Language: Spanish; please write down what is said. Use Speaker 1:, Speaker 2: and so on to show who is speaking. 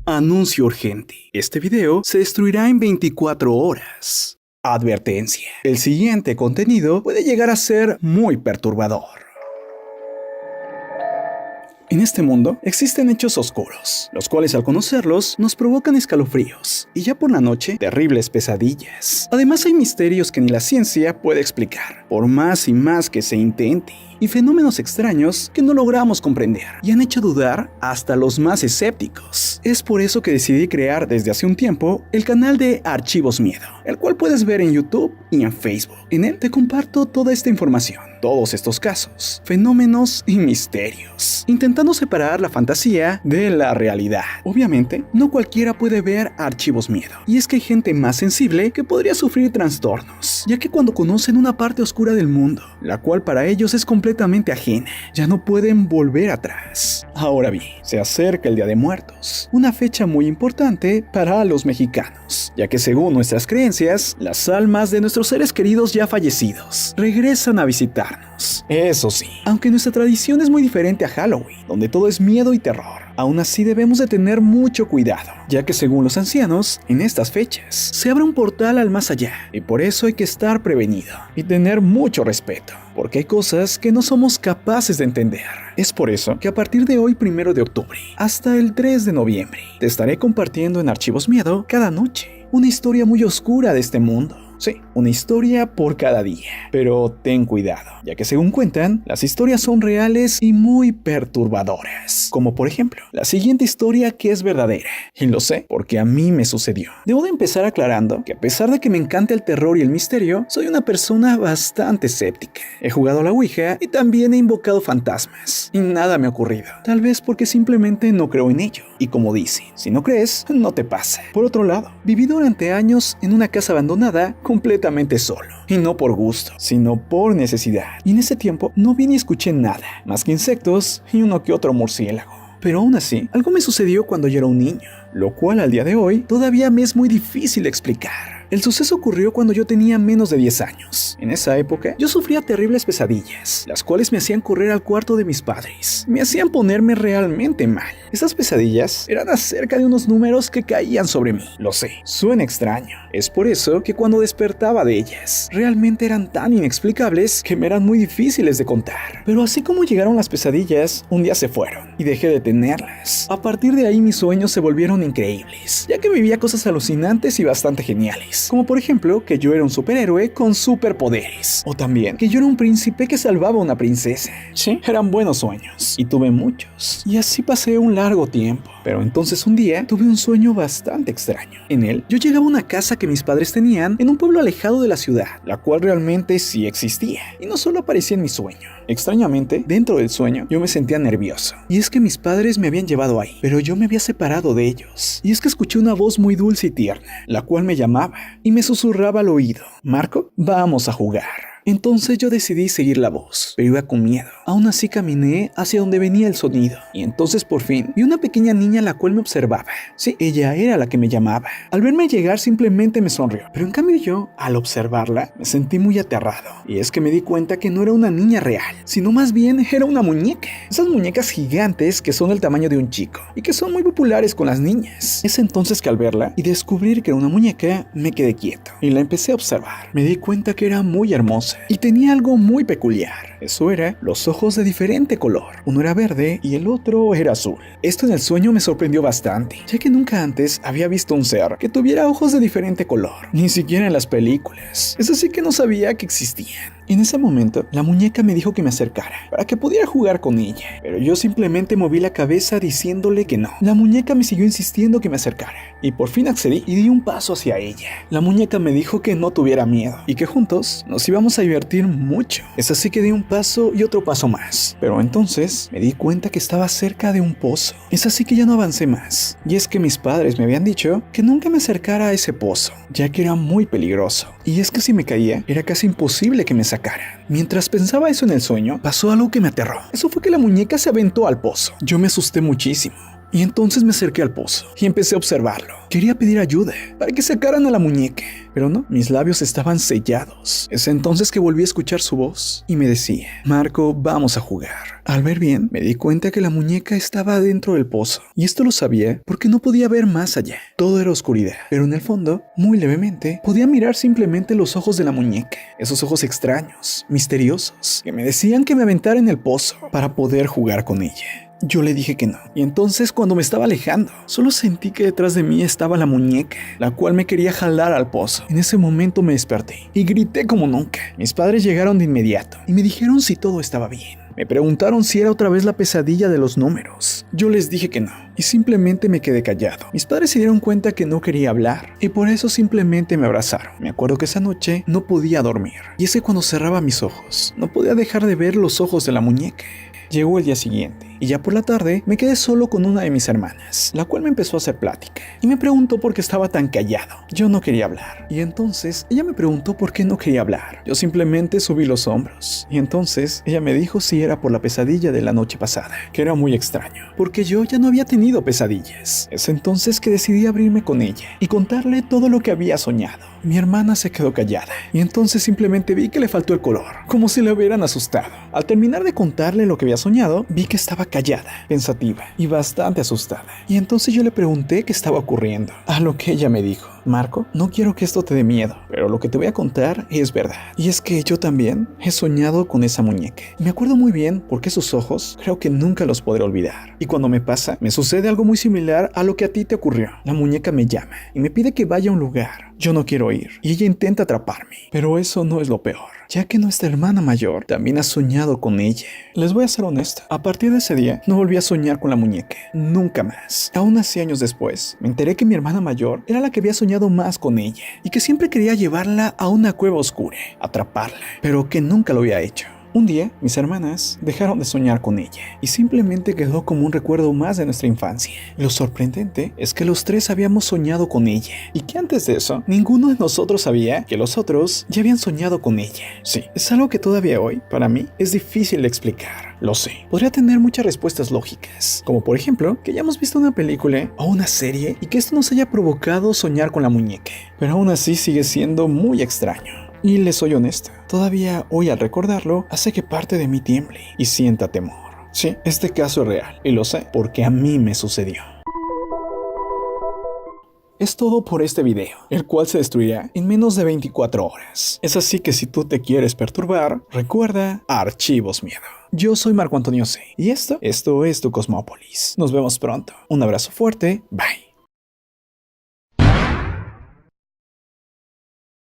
Speaker 1: Anuncio urgente. Este video se destruirá en 24 horas. Advertencia. El siguiente contenido puede llegar a ser muy perturbador. En este mundo existen hechos oscuros, los cuales al conocerlos nos provocan escalofríos y ya por la noche terribles pesadillas. Además hay misterios que ni la ciencia puede explicar, por más y más que se intente, y fenómenos extraños que no logramos comprender y han hecho dudar hasta los más escépticos. Es por eso que decidí crear desde hace un tiempo el canal de Archivos Miedo, el cual puedes ver en YouTube y en Facebook. En él te comparto toda esta información, todos estos casos, fenómenos y misterios, intentando separar la fantasía de la realidad. Obviamente, no cualquiera puede ver Archivos Miedo, y es que hay gente más sensible que podría sufrir trastornos, ya que cuando conocen una parte oscura del mundo, la cual para ellos es completamente ajena, ya no pueden volver atrás. Ahora bien, se acerca el Día de Muertos, una fecha muy importante para los mexicanos, ya que según nuestras creencias, las almas de nuestros seres queridos ya fallecidos regresan a visitarnos. Eso sí, aunque nuestra tradición es muy diferente a Halloween, donde todo es miedo y terror, aún así debemos de tener mucho cuidado, ya que según los ancianos, en estas fechas se abre un portal al más allá, y por eso hay que estar prevenido y tener mucho respeto, porque hay cosas que no somos capaces de entender. Es por eso que a partir de hoy 1 de octubre hasta el 3 de noviembre te estaré compartiendo en Archivos Miedo cada noche una historia muy oscura de este mundo. Sí, una historia por cada día. Pero ten cuidado, ya que según cuentan, las historias son reales y muy perturbadoras. Como por ejemplo, la siguiente historia que es verdadera. Y lo sé porque a mí me sucedió. Debo de empezar aclarando que a pesar de que me encanta el terror y el misterio, soy una persona bastante escéptica. He jugado a la Ouija y también he invocado fantasmas. Y nada me ha ocurrido. Tal vez porque simplemente no creo en ello. Y como dicen, si no crees, no te pasa. Por otro lado, viví durante años en una casa abandonada completamente solo, y no por gusto, sino por necesidad. Y en ese tiempo no vi ni escuché nada, más que insectos y uno que otro murciélago. Pero aún así, algo me sucedió cuando yo era un niño, lo cual al día de hoy todavía me es muy difícil de explicar. El suceso ocurrió cuando yo tenía menos de 10 años. En esa época, yo sufría terribles pesadillas, las cuales me hacían correr al cuarto de mis padres. Me hacían ponerme realmente mal. Esas pesadillas eran acerca de unos números que caían sobre mí. Lo sé, suena extraño. Es por eso que cuando despertaba de ellas, realmente eran tan inexplicables que me eran muy difíciles de contar. Pero así como llegaron las pesadillas, un día se fueron y dejé de tenerlas. A partir de ahí mis sueños se volvieron increíbles, ya que vivía cosas alucinantes y bastante geniales. Como por ejemplo, que yo era un superhéroe con superpoderes. O también, que yo era un príncipe que salvaba a una princesa. Sí, eran buenos sueños. Y tuve muchos. Y así pasé un largo tiempo. Pero entonces un día, tuve un sueño bastante extraño. En él, yo llegaba a una casa que mis padres tenían en un pueblo alejado de la ciudad, la cual realmente sí existía. Y no solo aparecía en mi sueño. Extrañamente, dentro del sueño, yo me sentía nervioso. Y es que mis padres me habían llevado ahí, pero yo me había separado de ellos. Y es que escuché una voz muy dulce y tierna, la cual me llamaba y me susurraba al oído: Marco, vamos a jugar. Entonces yo decidí seguir la voz, pero iba con miedo. Aún así caminé hacia donde venía el sonido, y entonces por fin vi una pequeña niña la cual me observaba. Sí, ella era la que me llamaba. Al verme llegar simplemente me sonrió, pero en cambio yo, al observarla, me sentí muy aterrado. Y es que me di cuenta que no era una niña real, sino más bien era una muñeca. Esas muñecas gigantes que son del tamaño de un chico, y que son muy populares con las niñas. Es entonces que al verla y descubrir que era una muñeca, me quedé quieto, y la empecé a observar. Me di cuenta que era muy hermosa y tenía algo muy peculiar. Eso era los ojos de diferente color. Uno era verde y el otro era azul. Esto en el sueño me sorprendió bastante, ya que nunca antes había visto un ser que tuviera ojos de diferente color, ni siquiera en las películas. Es así que no sabía que existían. En ese momento, la muñeca me dijo que me acercara para que pudiera jugar con ella, pero yo simplemente moví la cabeza diciéndole que no. La muñeca me siguió insistiendo que me acercara, y por fin accedí y di un paso hacia ella. La muñeca me dijo que no tuviera miedo y que juntos nos íbamos a divertir mucho. Es así que di un paso y otro paso más, pero entonces me di cuenta que estaba cerca de un pozo. Es así que ya no avancé más, y es que mis padres me habían dicho que nunca me acercara a ese pozo, ya que era muy peligroso. Y es que si me caía, era casi imposible que me sacaran. Mientras pensaba eso en el sueño, pasó algo que me aterró. Eso fue que la muñeca se aventó al pozo. Yo me asusté muchísimo. Y entonces me acerqué al pozo y empecé a observarlo. Quería pedir ayuda para que sacaran a la muñeca, pero no, mis labios estaban sellados. Es entonces que volví a escuchar su voz y me decía: Marco, vamos a jugar. Al ver bien, me di cuenta que la muñeca estaba dentro del pozo, y esto lo sabía porque no podía ver más allá. Todo era oscuridad, pero en el fondo, muy levemente, podía mirar simplemente los ojos de la muñeca. Esos ojos extraños, misteriosos, que me decían que me aventara en el pozo para poder jugar con ella. Yo le dije que no. Y entonces, cuando me estaba alejando, solo sentí que detrás de mí estaba la muñeca, la cual me quería jalar al pozo. En ese momento me desperté y grité como nunca. Mis padres llegaron de inmediato y me dijeron si todo estaba bien. Me preguntaron si era otra vez la pesadilla de los números. Yo les dije que no, y simplemente me quedé callado. Mis padres se dieron cuenta que no quería hablar, y por eso simplemente me abrazaron. Me acuerdo que esa noche no podía dormir, y es que cuando cerraba mis ojos, no podía dejar de ver los ojos de la muñeca. Llegó el día siguiente, y ya por la tarde me quedé solo con una de mis hermanas, la cual me empezó a hacer plática, y me preguntó por qué estaba tan callado. Yo no quería hablar, y entonces ella me preguntó por qué no quería hablar. Yo simplemente subí los hombros, y entonces ella me dijo si era por la pesadilla de la noche pasada, que era muy extraño, porque yo ya no había tenido pesadillas. Es entonces que decidí abrirme con ella, y contarle todo lo que había soñado. Mi hermana se quedó callada, y entonces simplemente vi que le faltó el color, como si le hubieran asustado. Al terminar de contarle lo que había soñado, vi que estaba callada, pensativa y bastante asustada. Y entonces yo le pregunté qué estaba ocurriendo, a lo que ella me dijo: Marco, no quiero que esto te dé miedo, pero lo que te voy a contar es verdad. Y es que yo también he soñado con esa muñeca. Y me acuerdo muy bien porque sus ojos creo que nunca los podré olvidar. Y cuando me pasa, me sucede algo muy similar a lo que a ti te ocurrió. La muñeca me llama y me pide que vaya a un lugar. Yo no quiero ir, y ella intenta atraparme. Pero eso no es lo peor, ya que nuestra hermana mayor también ha soñado con ella. Les voy a ser honesto, a partir de ese día no volví a soñar con la muñeca, nunca más. Aún así, años después, me enteré que mi hermana mayor era la que había soñado más con ella, y que siempre quería llevarla a una cueva oscura, atraparla, pero que nunca lo había hecho. Un día, mis hermanas dejaron de soñar con ella y simplemente quedó como un recuerdo más de nuestra infancia. Lo sorprendente es que los tres habíamos soñado con ella y que antes de eso, ninguno de nosotros sabía que los otros ya habían soñado con ella. Sí, es algo que todavía hoy, para mí, es difícil de explicar. Lo sé. Podría tener muchas respuestas lógicas, como por ejemplo, que hayamos visto una película o una serie y que esto nos haya provocado soñar con la muñeca. Pero aún así sigue siendo muy extraño. Y les soy honesto, todavía hoy al recordarlo hace que parte de mí tiemble y sienta temor. Sí, este caso es real y lo sé porque a mí me sucedió. Es todo por este video, el cual se destruirá en menos de 24 horas. Es así que si tú te quieres perturbar, recuerda Archivos Miedo. Yo soy Marco Antonio C. Y esto es tu Cosmópolis. Nos vemos pronto. Un abrazo fuerte. Bye.